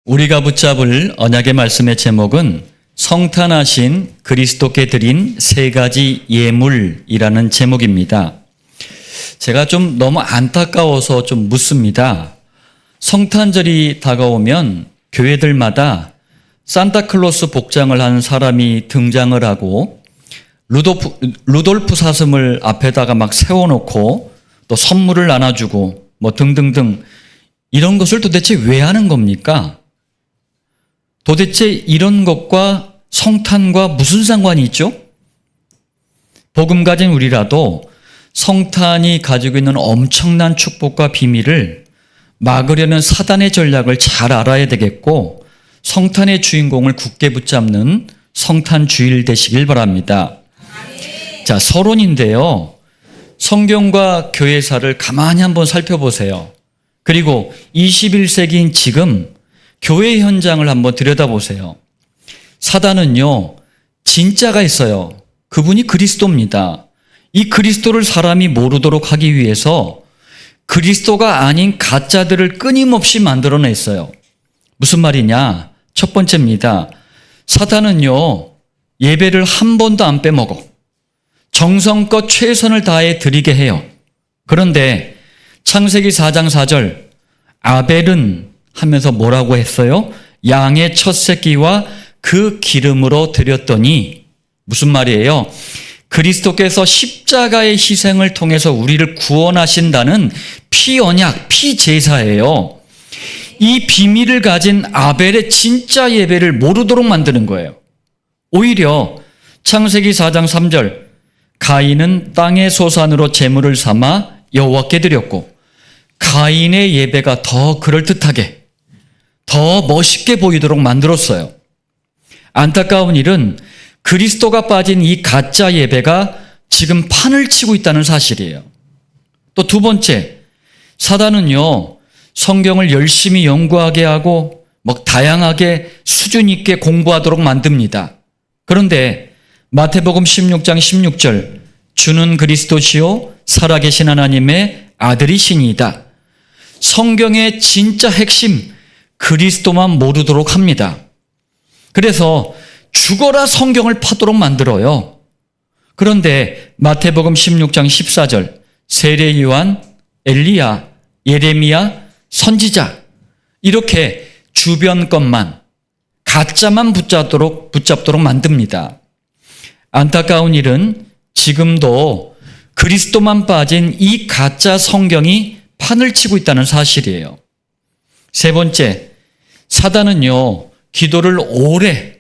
우리가 붙잡을 언약의 말씀의 제목은 성탄하신 그리스도께 드린 세 가지 예물이라는 제목입니다. 제가 좀 너무 안타까워서 좀 묻습니다. 성탄절이 다가오면 교회들마다 산타클로스 복장을 한 사람이 등장을 하고 루돌프 사슴을 앞에다가 막 세워놓고 또 선물을 나눠주고 뭐 등등등 이런 것을 도대체 왜 하는 겁니까? 도대체 이런 것과 성탄과 무슨 상관이 있죠? 복음 가진 우리라도 성탄이 가지고 있는 엄청난 축복과 비밀을 막으려는 사단의 전략을 잘 알아야 되겠고 성탄의 주인공을 굳게 붙잡는 성탄 주일 되시길 바랍니다. 자, 서론인데요. 성경과 교회사를 가만히 한번 살펴보세요. 그리고 21세기인 지금 교회 현장을 한번 들여다보세요. 사단은요, 진짜가 있어요. 그분이 그리스도입니다. 이 그리스도를 사람이 모르도록 하기 위해서 그리스도가 아닌 가짜들을 끊임없이 만들어냈어요. 무슨 말이냐? 첫 번째입니다. 사단은요, 예배를 한 번도 안 빼먹어. 정성껏 최선을 다해 드리게 해요. 그런데 창세기 4장 4절 아벨은 하면서 뭐라고 했어요? 양의 첫 새끼와 그 기름으로 드렸더니 무슨 말이에요? 그리스도께서 십자가의 희생을 통해서 우리를 구원하신다는 피언약, 피제사예요. 이 비밀을 가진 아벨의 진짜 예배를 모르도록 만드는 거예요. 오히려 창세기 4장 3절 가인은 땅의 소산으로 제물을 삼아 여호와께 드렸고 가인의 예배가 더 그럴듯하게 더 멋있게 보이도록 만들었어요. 안타까운 일은 그리스도가 빠진 이 가짜 예배가 지금 판을 치고 있다는 사실이에요. 또 두 번째, 사단은요, 성경을 열심히 연구하게 하고 다양하게 수준 있게 공부하도록 만듭니다. 그런데 마태복음 16장 16절 주는 그리스도시요 살아계신 하나님의 아들이시니이다. 성경의 진짜 핵심 그리스도만 모르도록 합니다. 그래서 죽어라 성경을 파도록 만들어요. 그런데 마태복음 16장 14절 세례 요한, 엘리야, 예레미야, 선지자 이렇게 주변 것만 가짜만 붙잡도록 만듭니다. 안타까운 일은 지금도 그리스도만 빠진 이 가짜 성경이 판을 치고 있다는 사실이에요. 세 번째, 사단은요, 기도를 오래,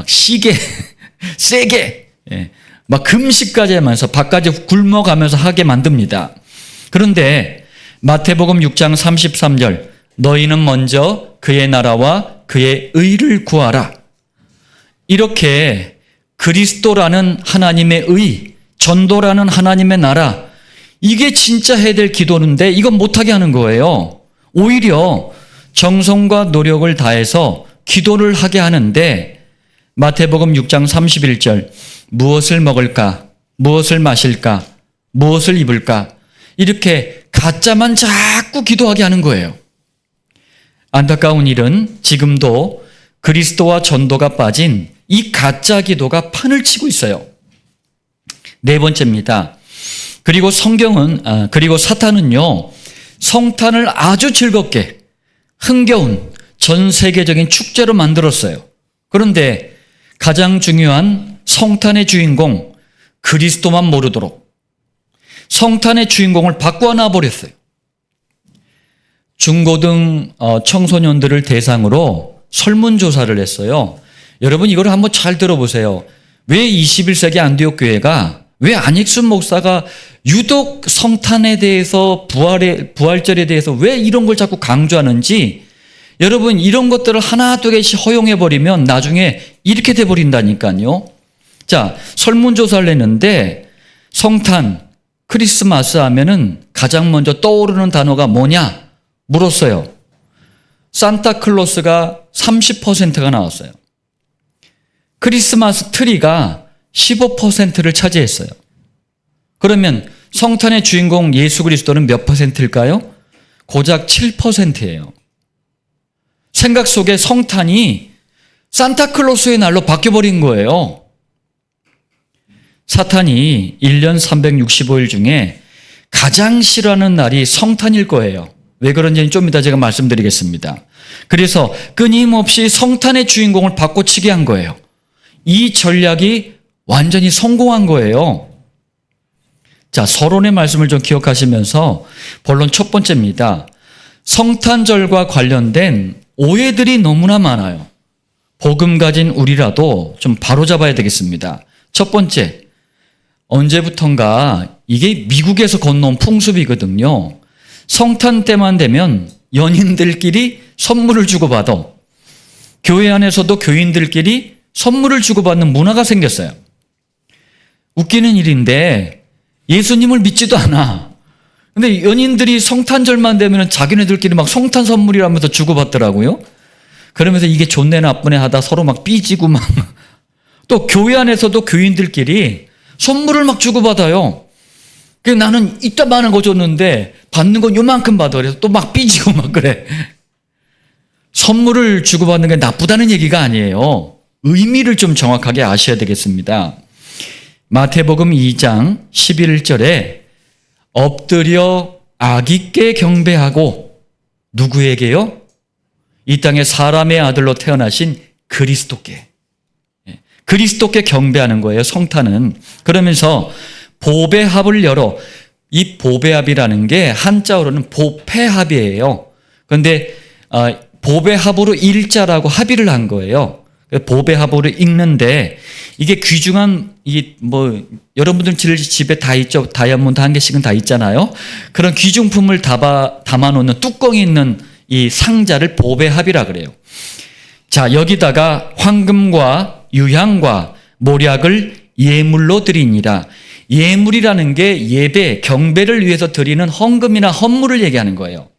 시게, 세게, 금식까지 하면서 밥까지 굶어가면서 하게 만듭니다. 그런데 마태복음 6장 33절, 너희는 먼저 그의 나라와 그의 의를 구하라. 이렇게 그리스도라는 하나님의 의, 전도라는 하나님의 나라, 이게 진짜 해야 될 기도인데 이건 못하게 하는 거예요. 오히려 정성과 노력을 다해서 기도를 하게 하는데 마태복음 6장 31절 무엇을 먹을까? 무엇을 마실까? 무엇을 입을까? 이렇게 가짜만 자꾸 기도하게 하는 거예요. 안타까운 일은 지금도 그리스도와 전도가 빠진 이 가짜 기도가 판을 치고 있어요. 네 번째입니다. 그리고 그리고 사탄은요, 성탄을 아주 즐겁게 흥겨운 전 세계적인 축제로 만들었어요. 그런데 가장 중요한 성탄의 주인공 그리스도만 모르도록 성탄의 주인공을 바꿔놔 버렸어요. 중고등 청소년들을 대상으로 설문조사를 했어요. 여러분 이걸 한번 잘 들어보세요. 왜 21세기 안디옥교회가 왜 안익순 목사가 유독 성탄에 대해서 부활절에 대해서 왜 이런 걸 자꾸 강조하는지 여러분 이런 것들을 하나 두 개씩 허용해버리면 나중에 이렇게 돼버린다니까요. 자, 설문조사를 했는데 성탄, 크리스마스 하면은 가장 먼저 떠오르는 단어가 뭐냐 물었어요. 산타클로스가 30%가 나왔어요. 크리스마스 트리가 15%를 차지했어요. 그러면 성탄의 주인공 예수 그리스도는 몇 %일까요? 고작 7%예요. 생각 속에 성탄이 산타클로스의 날로 바뀌어버린 거예요. 사탄이 1년 365일 중에 가장 싫어하는 날이 성탄일 거예요. 왜 그런지는 좀 이따 제가 말씀드리겠습니다. 그래서 끊임없이 성탄의 주인공을 바꿔치기 한 거예요. 이 전략이 완전히 성공한 거예요. 자, 서론의 말씀을 좀 기억하시면서 본론 첫 번째입니다. 성탄절과 관련된 오해들이 너무나 많아요. 복음 가진 우리라도 좀 바로잡아야 되겠습니다. 첫 번째, 언제부턴가 이게 미국에서 건너온 풍습이거든요. 성탄 때만 되면 연인들끼리 선물을 주고받아. 교회 안에서도 교인들끼리 선물을 주고받는 문화가 생겼어요. 웃기는 일인데 예수님을 믿지도 않아. 근데 연인들이 성탄절만 되면 자기네들끼리 막 성탄 선물이라면서 주고받더라고요. 그러면서 이게 좋네 나쁘네 하다 서로 막 삐지고 막. 또 교회 안에서도 교인들끼리 선물을 막 주고받아요. 그래서 나는 이따만한 거 줬는데 받는 건 요만큼 받아. 그래서 또 막 삐지고 막 그래. 선물을 주고받는 게 나쁘다는 얘기가 아니에요. 의미를 좀 정확하게 아셔야 되겠습니다. 마태복음 2장 11절에 엎드려 악있게 경배하고 누구에게요? 이 땅에 사람의 아들로 태어나신 그리스도께. 그리스도께 경배하는 거예요, 성탄은. 그러면서 보배합을 열어. 이 보배합이라는 게 한자어로는 보폐합이에요. 그런데 보배합으로 일자라고 합의를 한 거예요. 보배합으로 읽는데 이게 귀중한 여러분들 집에 다 있죠. 다이아몬드 한 개씩은 다 있잖아요. 그런 귀중품을 담아놓는 뚜껑이 있는 이 상자를 보배합이라 그래요. 자, 여기다가 황금과 유향과 모략을 예물로 드리니라. 예물이라는 게 예배, 경배를 위해서 드리는 헌금이나 헌물을 얘기하는 거예요.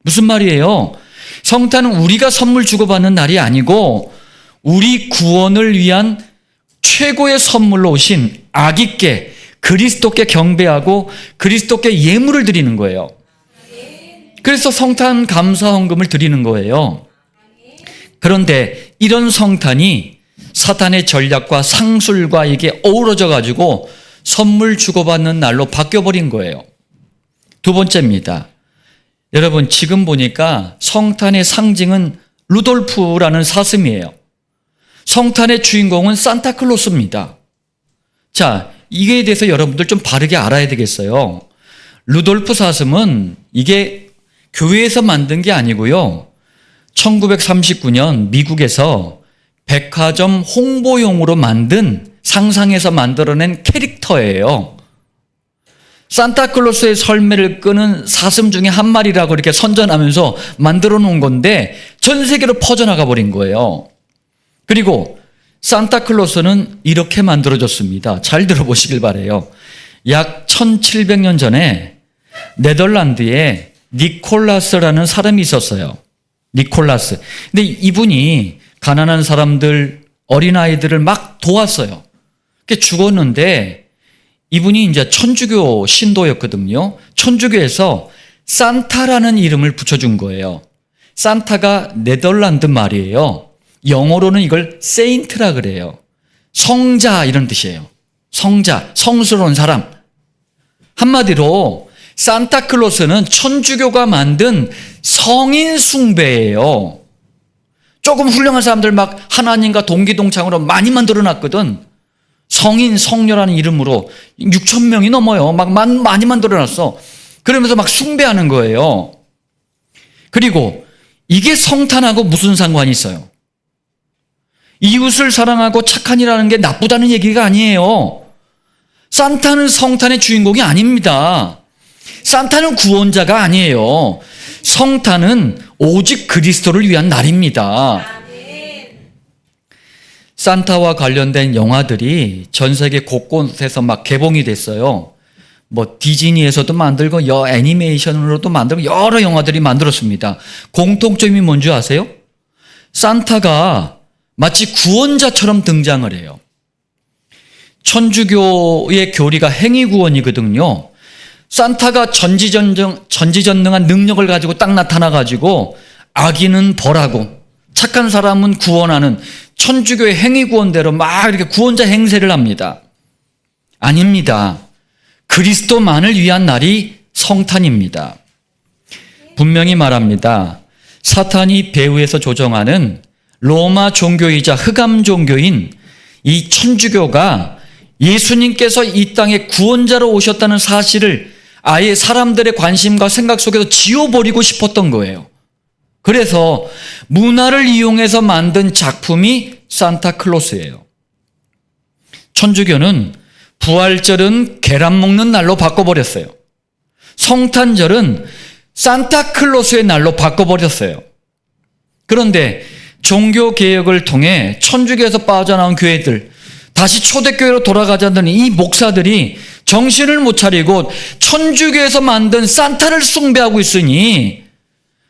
무슨 말이에요? 성탄은 우리가 선물 주고받는 날이 아니고 우리 구원을 위한 최고의 선물로 오신 아기께 그리스도께 경배하고 그리스도께 예물을 드리는 거예요. 그래서 성탄 감사 헌금을 드리는 거예요. 그런데 이런 성탄이 사탄의 전략과 상술과 이게 어우러져 가지고 선물 주고받는 날로 바뀌어버린 거예요. 두 번째입니다. 여러분, 지금 보니까 성탄의 상징은 루돌프라는 사슴이에요. 성탄의 주인공은 산타클로스입니다. 자, 이게 대해서 여러분들 좀 바르게 알아야 되겠어요. 루돌프 사슴은 이게 교회에서 만든 게 아니고요. 1939년 미국에서 백화점 홍보용으로 만든 상상해서 만들어낸 캐릭터예요. 산타클로스의 설매를 끄는 사슴 중에 한 마리라고 이렇게 선전하면서 만들어 놓은 건데 전 세계로 퍼져나가 버린 거예요. 그리고 산타클로스는 이렇게 만들어졌습니다. 잘 들어보시길 바라요. 약 1700년 전에 네덜란드에 니콜라스라는 사람이 있었어요. 니콜라스. 근데 이분이 가난한 사람들, 어린아이들을 막 도왔어요. 죽었는데 이분이 이제 천주교 신도였거든요. 천주교에서 산타라는 이름을 붙여준 거예요. 산타가 네덜란드 말이에요. 영어로는 이걸 세인트라 그래요. 성자 이런 뜻이에요. 성자, 성스러운 사람. 한마디로 산타클로스는 천주교가 만든 성인 숭배예요. 조금 훌륭한 사람들 막 하나님과 동기동창으로 많이 만들어놨거든. 성인, 성녀라는 이름으로 6,000명이 넘어요. 막 많이 만들어놨어. 그러면서 막 숭배하는 거예요. 그리고 이게 성탄하고 무슨 상관이 있어요? 이웃을 사랑하고 착한 일하는 게 나쁘다는 얘기가 아니에요. 산타는 성탄의 주인공이 아닙니다. 산타는 구원자가 아니에요. 성탄은 오직 그리스도를 위한 날입니다. 산타와 관련된 영화들이 전 세계 곳곳에서 막 개봉이 됐어요. 디즈니에서도 만들고 애니메이션으로도 만들고 여러 영화들이 만들었습니다. 공통점이 뭔지 아세요? 산타가 마치 구원자처럼 등장을 해요. 천주교의 교리가 행위구원이거든요. 산타가 전지전능한 능력을 가지고 딱 나타나가지고 악인은 벌하고 착한 사람은 구원하는 천주교의 행위구원대로 막 이렇게 구원자 행세를 합니다. 아닙니다. 그리스도만을 위한 날이 성탄입니다. 분명히 말합니다. 사탄이 배후에서 조정하는 로마 종교이자 흑암 종교인 이 천주교가 예수님께서 이 땅에 구원자로 오셨다는 사실을 아예 사람들의 관심과 생각 속에서 지워버리고 싶었던 거예요. 그래서 문화를 이용해서 만든 작품이 산타클로스예요. 천주교는 부활절은 계란 먹는 날로 바꿔버렸어요. 성탄절은 산타클로스의 날로 바꿔버렸어요. 그런데 종교개혁을 통해 천주교에서 빠져나온 교회들, 다시 초대교회로 돌아가자는 이 목사들이 정신을 못 차리고 천주교에서 만든 산타를 숭배하고 있으니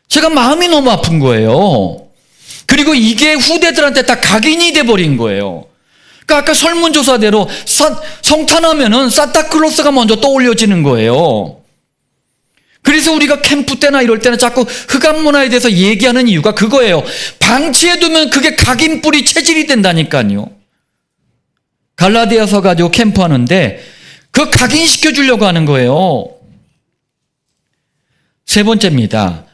제가 마음이 너무 아픈 거예요. 그리고 이게 후대들한테 다 각인이 돼버린 거예요. 그러니까 아까 설문조사대로 성탄하면은 산타클로스가 먼저 떠올려지는 거예요. 그래서 우리가 캠프 때나 이럴 때는 자꾸 흑암 문화에 대해서 얘기하는 이유가 그거예요. 방치해두면 그게 각인뿌리 체질이 된다니까요. 갈라디아서 가지고 캠프하는데 그거 각인시켜 주려고 하는 거예요. 세 번째입니다.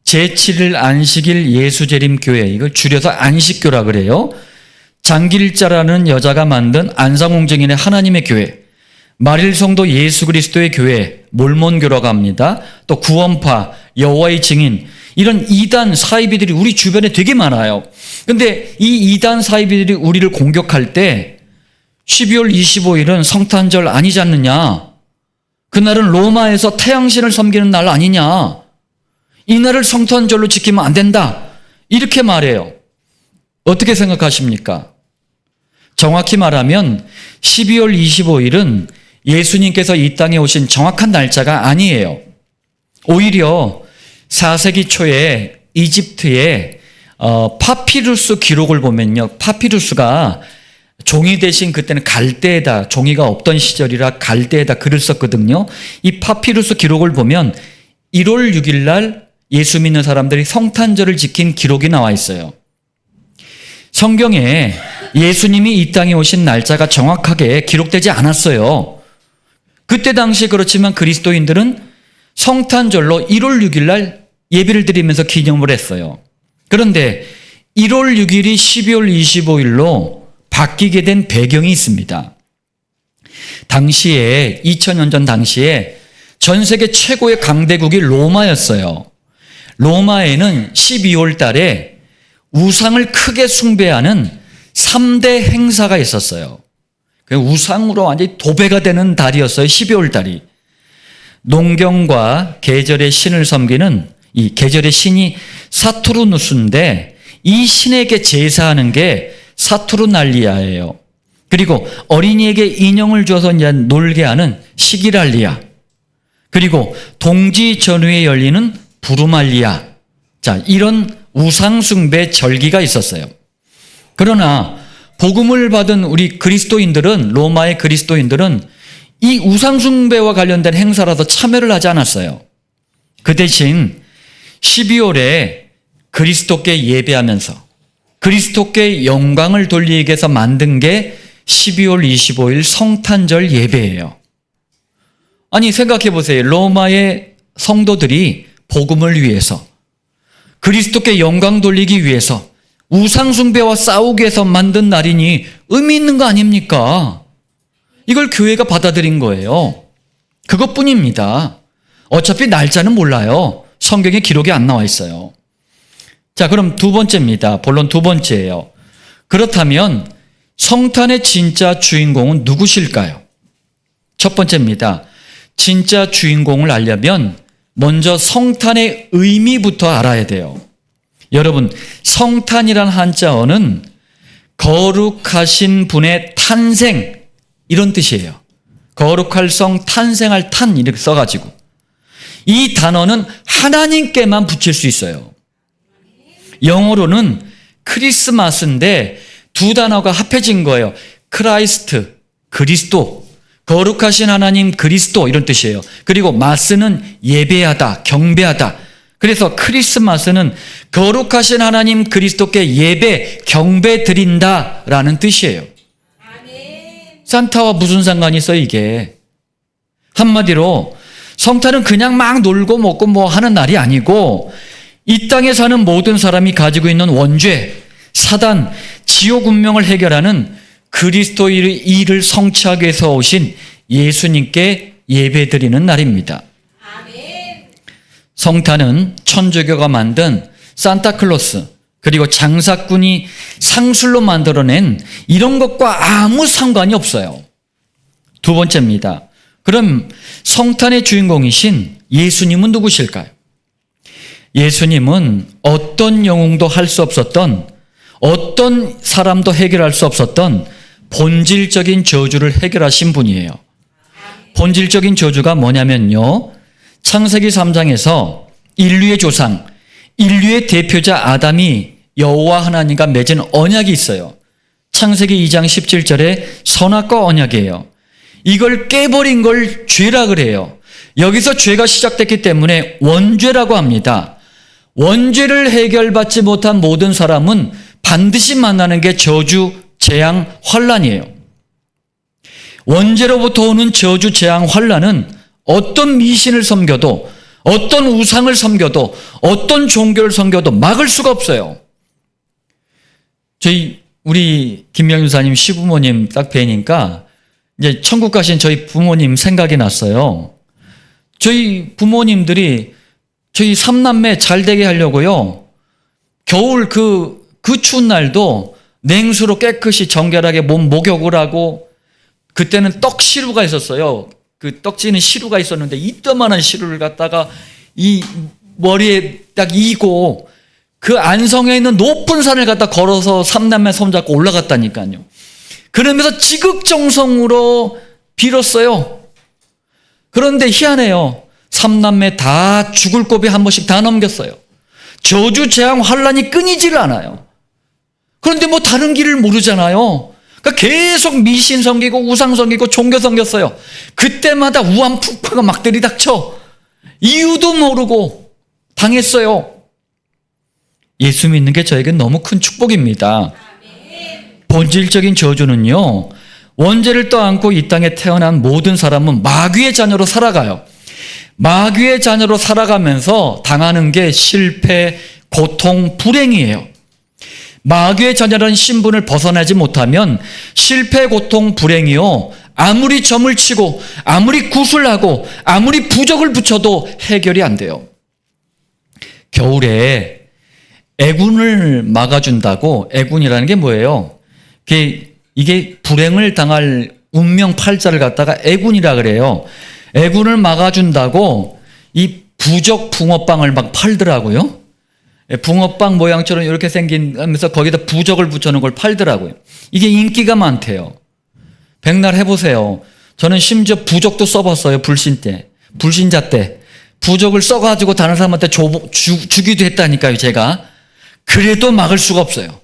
제7일 안식일 예수재림교회, 이걸 줄여서 안식교라 그래요. 장길자라는 여자가 만든 안상홍증인의 하나님의 교회, 마릴성도 예수 그리스도의 교회, 몰몬교라고 합니다. 또 구원파, 여호와의 증인, 이런 이단 사이비들이 우리 주변에 되게 많아요. 근데 이 이단 사이비들이 우리를 공격할 때 12월 25일은 성탄절 아니지 않느냐, 그날은 로마에서 태양신을 섬기는 날 아니냐, 이 날을 성탄절로 지키면 안 된다, 이렇게 말해요. 어떻게 생각하십니까? 정확히 말하면 12월 25일은 예수님께서 이 땅에 오신 정확한 날짜가 아니에요. 오히려 4세기 초에 이집트의 파피루스 기록을 보면요, 파피루스가 종이 대신 그때는 갈대에다, 종이가 없던 시절이라 갈대에다 글을 썼거든요. 이 파피루스 기록을 보면 1월 6일 날 예수 믿는 사람들이 성탄절을 지킨 기록이 나와 있어요. 성경에 예수님이 이 땅에 오신 날짜가 정확하게 기록되지 않았어요. 그때 당시 그렇지만 그리스도인들은 성탄절로 1월 6일 날 예배를 드리면서 기념을 했어요. 그런데 1월 6일이 12월 25일로 바뀌게 된 배경이 있습니다. 당시에 2000년 전 당시에 전 세계 최고의 강대국이 로마였어요. 로마에는 12월 달에 우상을 크게 숭배하는 3대 행사가 있었어요. 그 우상으로 완전히 도배가 되는 달이었어요. 12월 달이. 농경과 계절의 신을 섬기는 이 계절의 신이 사투르누스인데, 이 신에게 제사하는 게 사투르날리아예요. 그리고 어린이에게 인형을 줘서 이제 놀게 하는 시기랄리아. 그리고 동지 전후에 열리는 부르말리아. 자, 이런 우상숭배 절기가 있었어요. 그러나 복음을 받은 우리 그리스도인들은, 로마의 그리스도인들은 이 우상숭배와 관련된 행사라도 참여를 하지 않았어요. 그 대신 12월에 그리스도께 예배하면서 그리스도께 영광을 돌리기 위해서 만든 게 12월 25일 성탄절 예배예요. 아니, 생각해 보세요. 로마의 성도들이 복음을 위해서, 그리스도께 영광 돌리기 위해서, 우상숭배와 싸우기 위해서 만든 날이니 의미 있는 거 아닙니까? 이걸 교회가 받아들인 거예요. 그것뿐입니다. 어차피 날짜는 몰라요. 성경에 기록이 안 나와 있어요. 자, 그럼 두 번째입니다. 본론 두 번째예요. 그렇다면 성탄의 진짜 주인공은 누구실까요? 첫 번째입니다. 진짜 주인공을 알려면 먼저 성탄의 의미부터 알아야 돼요. 여러분, 성탄이란 한자어는 거룩하신 분의 탄생, 이런 뜻이에요. 거룩할 성, 탄생할 탄, 이렇게 써가지고. 이 단어는 하나님께만 붙일 수 있어요. 영어로는 크리스마스인데 두 단어가 합해진 거예요. 크라이스트, 그리스도, 거룩하신 하나님 그리스도, 이런 뜻이에요. 그리고 마스는 예배하다, 경배하다. 그래서 크리스마스는 거룩하신 하나님 그리스도께 예배, 경배 드린다라는 뜻이에요. 산타와 무슨 상관이 있어요, 이게? 한마디로 성탄은 그냥 막 놀고 먹고 뭐 하는 날이 아니고 이 땅에 사는 모든 사람이 가지고 있는 원죄, 사단, 지옥 운명을 해결하는 그리스도의 일을 성취하기 위해서 오신 예수님께 예배드리는 날입니다. 성탄은 천주교가 만든 산타클로스 그리고 장사꾼이 상술로 만들어낸 이런 것과 아무 상관이 없어요. 두 번째입니다. 그럼 성탄의 주인공이신 예수님은 누구실까요? 예수님은 어떤 영웅도 할 수 없었던, 어떤 사람도 해결할 수 없었던 본질적인 저주를 해결하신 분이에요. 본질적인 저주가 뭐냐면요, 창세기 3장에서 인류의 조상, 인류의 대표자 아담이 여호와 하나님과 맺은 언약이 있어요. 창세기 2장 17절에 선악과 언약이에요. 이걸 깨버린 걸 죄라 그래요. 여기서 죄가 시작됐기 때문에 원죄라고 합니다. 원죄를 해결받지 못한 모든 사람은 반드시 만나는 게 저주, 재앙, 환란이에요. 원죄로부터 오는 저주, 재앙, 환란은 어떤 미신을 섬겨도, 어떤 우상을 섬겨도, 어떤 종교를 섬겨도 막을 수가 없어요. 우리 김명윤 사님 시부모님 딱 뵈니까 이제 천국 가신 저희 부모님 생각이 났어요. 저희 부모님들이 저희 삼남매 잘 되게 하려고요, 겨울 그 추운 날도 냉수로 깨끗이 정결하게 몸 목욕을 하고, 그때는 떡시루가 있었어요. 그 떡지는 시루가 있었는데 이따만한 시루를 갖다가 이 머리에 딱 이고 그 안성에 있는 높은 산을 갖다 걸어서 삼남매 손잡고 올라갔다니까요. 그러면서 지극정성으로 빌었어요. 그런데 희한해요. 삼남매 다 죽을 고비 한 번씩 다 넘겼어요. 저주, 재앙, 환란이 끊이질 않아요. 그런데 뭐 다른 길을 모르잖아요. 그러니까 계속 미신 섬기고 우상 섬기고 종교 섬겼어요. 그때마다 우한 푹파가 막 들이닥쳐. 이유도 모르고 당했어요. 예수 믿는 게 저에겐 너무 큰 축복입니다. 본질적인 저주는요, 원죄를 떠안고 이 땅에 태어난 모든 사람은 마귀의 자녀로 살아가요. 마귀의 자녀로 살아가면서 당하는 게 실패, 고통, 불행이에요. 마귀의 자녀라는 신분을 벗어나지 못하면 실패, 고통, 불행이요, 아무리 점을 치고 아무리 구슬하고 아무리 부적을 붙여도 해결이 안 돼요. 겨울에 애군을 막아준다고, 애군이라는 게 뭐예요? 이게 불행을 당할 운명 팔자를 갖다가 애군이라 그래요. 애군을 막아준다고 이 부적 붕어빵을 막 팔더라고요. 붕어빵 모양처럼 이렇게 생기면서 거기다 부적을 붙여놓은 걸 팔더라고요. 이게 인기가 많대요. 백날 해보세요. 저는 심지어 부적도 써봤어요. 불신자 때. 부적을 써가지고 다른 사람한테 주기도 했다니까요, 제가. 그래도 막을 수가 없어요.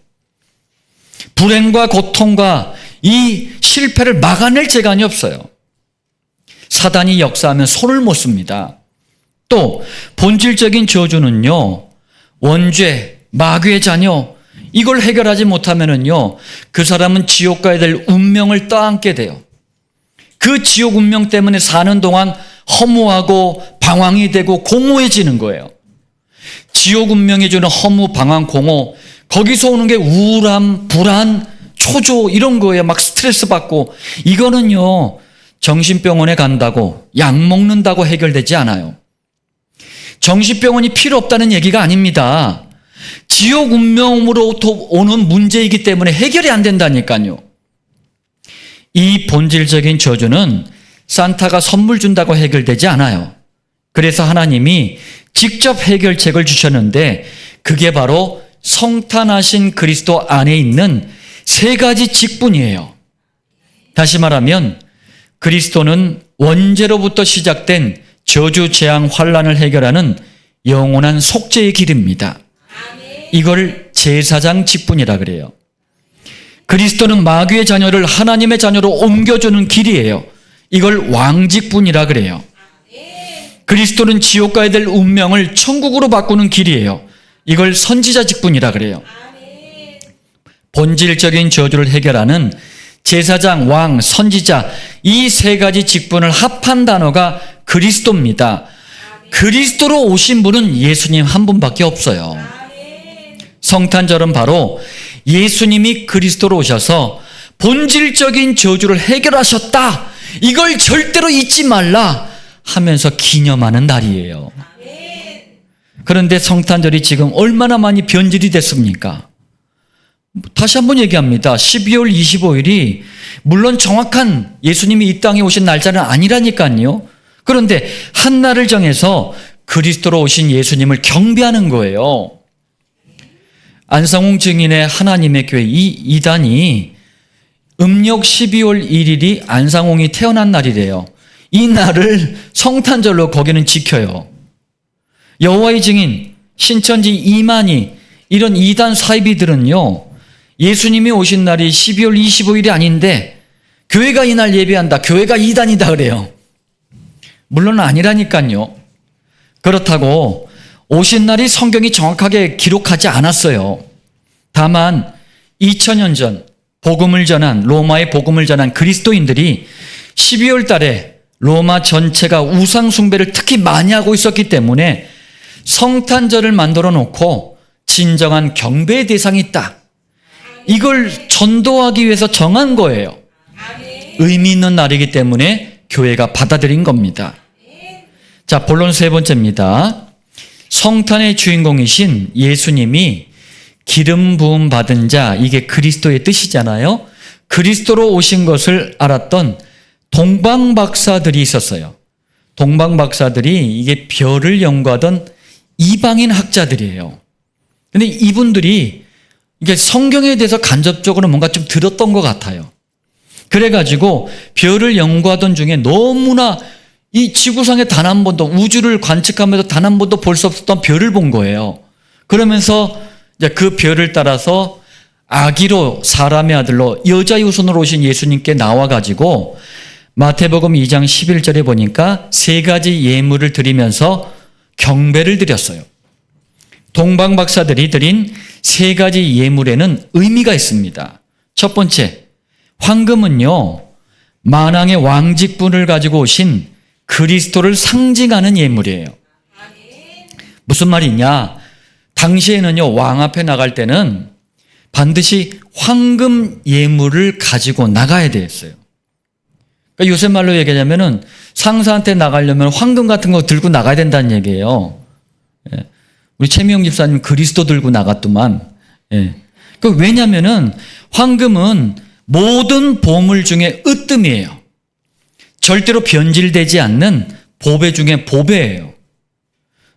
불행과 고통과 이 실패를 막아낼 재간이 없어요. 사단이 역사하면 손을 못 씁니다. 또 본질적인 저주는요, 원죄, 마귀의 자녀, 이걸 해결하지 못하면은요, 그 사람은 지옥 가야 될 운명을 떠안게 돼요. 그 지옥 운명 때문에 사는 동안 허무하고 방황이 되고 공허해지는 거예요. 지옥 운명이 주는 허무, 방황, 공허, 거기서 오는 게 우울함, 불안, 초조 이런 거예요. 막 스트레스 받고. 이거는요, 정신병원에 간다고, 약 먹는다고 해결되지 않아요. 정신병원이 필요 없다는 얘기가 아닙니다. 지옥 운명으로부터 오는 문제이기 때문에 해결이 안 된다니까요. 이 본질적인 저주는 산타가 선물 준다고 해결되지 않아요. 그래서 하나님이 직접 해결책을 주셨는데 그게 바로 성탄하신 그리스도 안에 있는 세 가지 직분이에요. 다시 말하면 그리스도는 원죄로부터 시작된 저주, 재앙, 환란을 해결하는 영원한 속죄의 길입니다. 이걸 제사장 직분이라 그래요. 그리스도는 마귀의 자녀를 하나님의 자녀로 옮겨주는 길이에요. 이걸 왕직분이라 그래요. 그리스도는 지옥 가야 될 운명을 천국으로 바꾸는 길이에요. 이걸 선지자 직분이라 그래요. 본질적인 저주를 해결하는 제사장, 왕, 선지자 이 세 가지 직분을 합한 단어가 그리스도입니다. 그리스도로 오신 분은 예수님 한 분밖에 없어요. 성탄절은 바로 예수님이 그리스도로 오셔서 본질적인 저주를 해결하셨다. 이걸 절대로 잊지 말라 하면서 기념하는 날이에요. 그런데 성탄절이 지금 얼마나 많이 변질이 됐습니까? 다시 한번 얘기합니다. 12월 25일이 물론 정확한 예수님이 이 땅에 오신 날짜는 아니라니까요. 그런데 한 날을 정해서 그리스도로 오신 예수님을 경배하는 거예요. 안상홍 증인의 하나님의 교회 이 이단이 음력 12월 1일이 안상홍이 태어난 날이래요. 이 날을 성탄절로 거기는 지켜요. 여호와의 증인, 신천지 이만희 이런 이단 사이비들은요. 예수님이 오신 날이 12월 25일이 아닌데 교회가 이날 예배한다. 교회가 이단이다 그래요. 물론 아니라니까요. 그렇다고 오신 날이 성경이 정확하게 기록하지 않았어요. 다만 2000년 전 복음을 전한 로마의 복음을 전한 그리스도인들이 12월 달에 로마 전체가 우상 숭배를 특히 많이 하고 있었기 때문에 성탄절을 만들어 놓고 진정한 경배의 대상이 있다. 이걸 전도하기 위해서 정한 거예요. 의미 있는 날이기 때문에 교회가 받아들인 겁니다. 자, 본론 세 번째입니다. 성탄의 주인공이신 예수님이 기름 부음 받은 자, 이게 그리스도의 뜻이잖아요. 그리스도로 오신 것을 알았던 동방박사들이 있었어요. 동방박사들이 이게 별을 연구하던 이방인 학자들이에요. 근데 이분들이 이게 성경에 대해서 간접적으로 뭔가 좀 들었던 것 같아요. 그래가지고 별을 연구하던 중에 너무나 이 지구상에 단 한 번도 우주를 관측하면서 단 한 번도 볼 수 없었던 별을 본 거예요. 그러면서 이제 그 별을 따라서 아기로 사람의 아들로 여자의 후손으로 오신 예수님께 나와가지고 마태복음 2장 11절에 보니까 세 가지 예물을 드리면서 경배를 드렸어요. 동방박사들이 드린 세 가지 예물에는 의미가 있습니다. 첫 번째, 황금은요, 만왕의 왕직분을 가지고 오신 그리스도를 상징하는 예물이에요. 무슨 말이냐? 당시에는요, 왕 앞에 나갈 때는 반드시 황금 예물을 가지고 나가야 됐어요. 그러니까 요새 말로 얘기하자면은 상사한테 나가려면 황금 같은 거 들고 나가야 된다는 얘기예요. 우리 최미영 집사님 그리스도 들고 나갔더만. 왜냐면은 황금은 모든 보물 중에 으뜸이에요. 절대로 변질되지 않는 보배 중에 보배예요.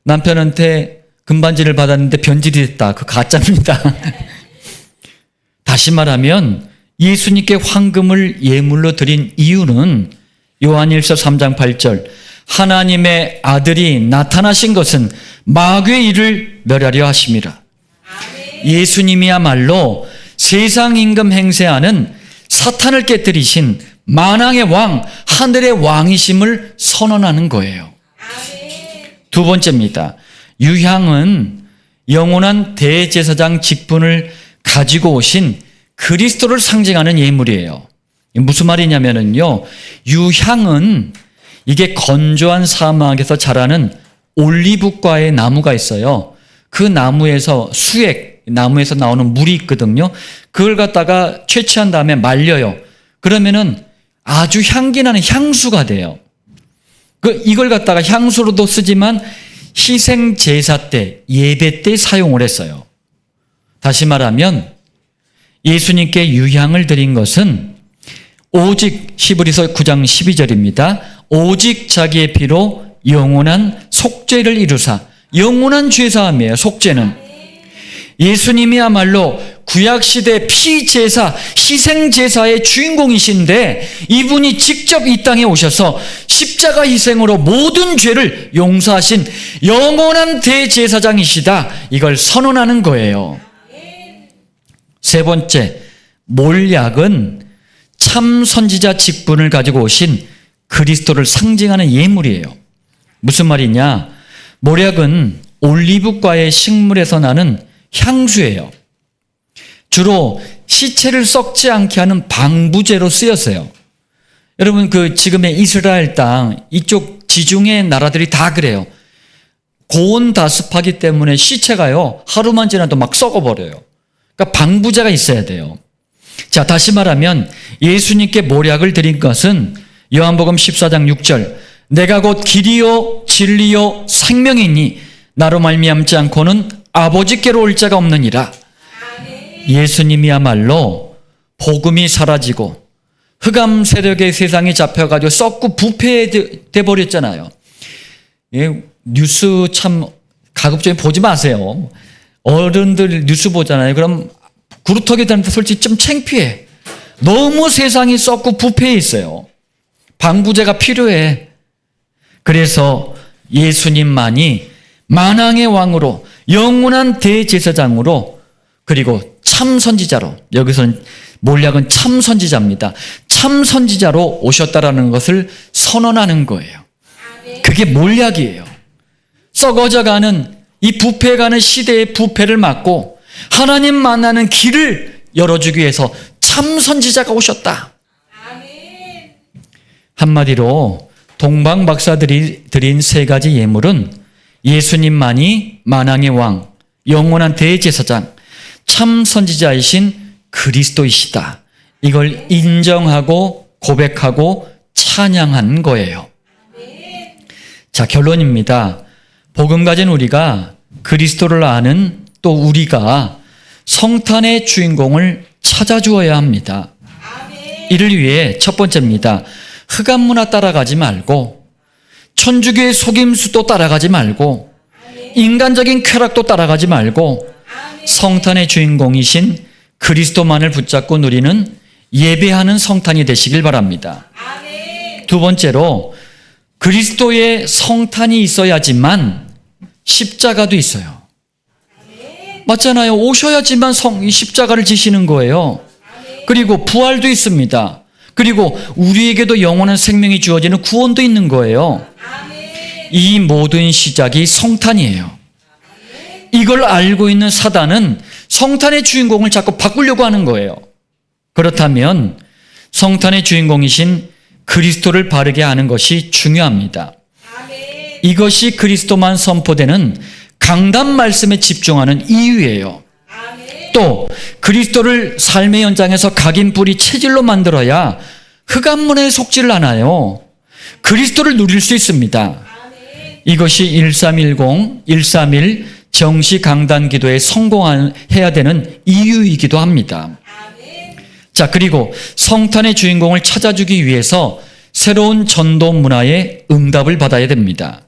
남편한테 금반지를 받았는데 변질이 됐다. 그 가짜입니다. 다시 말하면 예수님께 황금을 예물로 드린 이유는 요한일서 3장 8절 하나님의 아들이 나타나신 것은 마귀의 일을 멸하려 하심이라. 예수님이야말로 세상 임금 행세하는 사탄을 깨뜨리신 만왕의 왕, 하늘의 왕이심을 선언하는 거예요. 두 번째입니다. 유향은 영원한 대제사장 직분을 가지고 오신 그리스도를 상징하는 예물이에요. 무슨 말이냐면요. 유향은 이게 건조한 사막에서 자라는 올리브과의 나무가 있어요. 그 나무에서 수액, 나무에서 나오는 물이 있거든요. 그걸 갖다가 채취한 다음에 말려요. 그러면은 아주 향기나는 향수가 돼요. 이걸 갖다가 향수로도 쓰지만 희생 제사 때, 예배 때 사용을 했어요. 다시 말하면 예수님께 유향을 드린 것은 오직 히브리서 9장 12절입니다. 오직 자기의 피로 영원한 속죄를 이루사. 영원한 죄사함이에요. 속죄는. 예수님이야말로 구약시대 피제사, 희생제사의 주인공이신데 이분이 직접 이 땅에 오셔서 십자가 희생으로 모든 죄를 용서하신 영원한 대제사장이시다. 이걸 선언하는 거예요. 세 번째, 몰약은 참 선지자 직분을 가지고 오신 그리스도를 상징하는 예물이에요. 무슨 말이냐? 모략은 올리브과의 식물에서 나는 향수예요. 주로 시체를 썩지 않게 하는 방부제로 쓰였어요. 여러분, 지금의 이스라엘 땅, 이쪽 지중해 나라들이 다 그래요. 고온 다습하기 때문에 시체가요, 하루만 지나도 막 썩어버려요. 그러니까 방부제가 있어야 돼요. 자, 다시 말하면 예수님께 모략을 드린 것은 요한복음 14장 6절, 내가 곧 길이요 진리요 생명이니 나로 말미암지 않고는 아버지께로 올 자가 없느니라. 예수님이야말로 복음이 사라지고 흑암 세력의 세상에 잡혀가지고 썩고 부패돼 버렸잖아요. 예, 뉴스 참 가급적이 보지 마세요. 어른들 뉴스 보잖아요. 그럼 구루터기 되는데 솔직히 좀 창피해. 너무 세상이 썩고 부패해 있어요. 방부제가 필요해. 그래서 예수님만이 만왕의 왕으로, 영원한 대제사장으로, 그리고 참 선지자로, 여기서는 몰약은 참 선지자입니다. 참 선지자로 오셨다라는 것을 선언하는 거예요. 그게 몰약이에요. 썩어져가는 이 부패가는 시대의 부패를 막고 하나님 만나는 길을 열어주기 위해서 참 선지자가 오셨다. 한마디로 동방 박사들이 드린 세 가지 예물은 예수님만이 만왕의 왕, 영원한 대제사장, 참 선지자이신 그리스도이시다. 이걸 인정하고 고백하고 찬양한 거예요. 자, 결론입니다. 복음 가진 우리가, 그리스도를 아는 또 우리가 성탄의 주인공을 찾아주어야 합니다. 이를 위해 첫 번째입니다. 흑암 문화 따라가지 말고, 천주교의 속임수도 따라가지 말고, 인간적인 쾌락도 따라가지 말고, 성탄의 주인공이신 그리스도만을 붙잡고 누리는 예배하는 성탄이 되시길 바랍니다. 두 번째로, 그리스도의 성탄이 있어야지만 십자가도 있어요. 맞잖아요. 오셔야지만 십자가를 지시는 거예요. 그리고 부활도 있습니다. 그리고 우리에게도 영원한 생명이 주어지는 구원도 있는 거예요. 이 모든 시작이 성탄이에요. 이걸 알고 있는 사단은 성탄의 주인공을 자꾸 바꾸려고 하는 거예요. 그렇다면 성탄의 주인공이신 그리스도를 바르게 아는 것이 중요합니다. 이것이 그리스도만 선포되는 강단 말씀에 집중하는 이유예요. 또 그리스도를 삶의 현장에서 각인뿌리 체질로 만들어야 흑암문에 속지를 않아요. 그리스도를 누릴 수 있습니다. 이것이 1310, 131 정시 강단 기도에 성공해야 되는 이유이기도 합니다. 자, 그리고 성탄의 주인공을 찾아주기 위해서 새로운 전도 문화의 응답을 받아야 됩니다.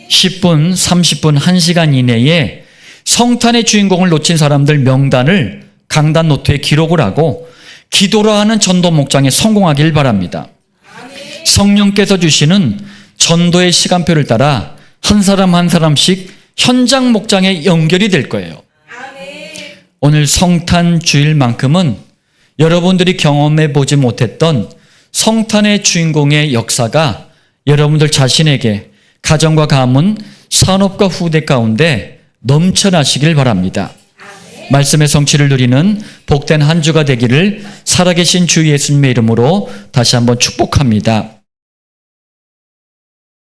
10분, 30분, 1시간 이내에 성탄의 주인공을 놓친 사람들 명단을 강단 노트에 기록을 하고 기도로 하는 전도 목장에 성공하길 바랍니다. 성령께서 주시는 전도의 시간표를 따라 한 사람 한 사람씩 현장 목장에 연결이 될 거예요. 오늘 성탄 주일만큼은 여러분들이 경험해 보지 못했던 성탄의 주인공의 역사가 여러분들 자신에게, 가정과 가문, 산업과 후대 가운데 넘쳐나시길 바랍니다. 말씀의 성취를 누리는 복된 한 주가 되기를 살아계신 주 예수님의 이름으로 다시 한번 축복합니다.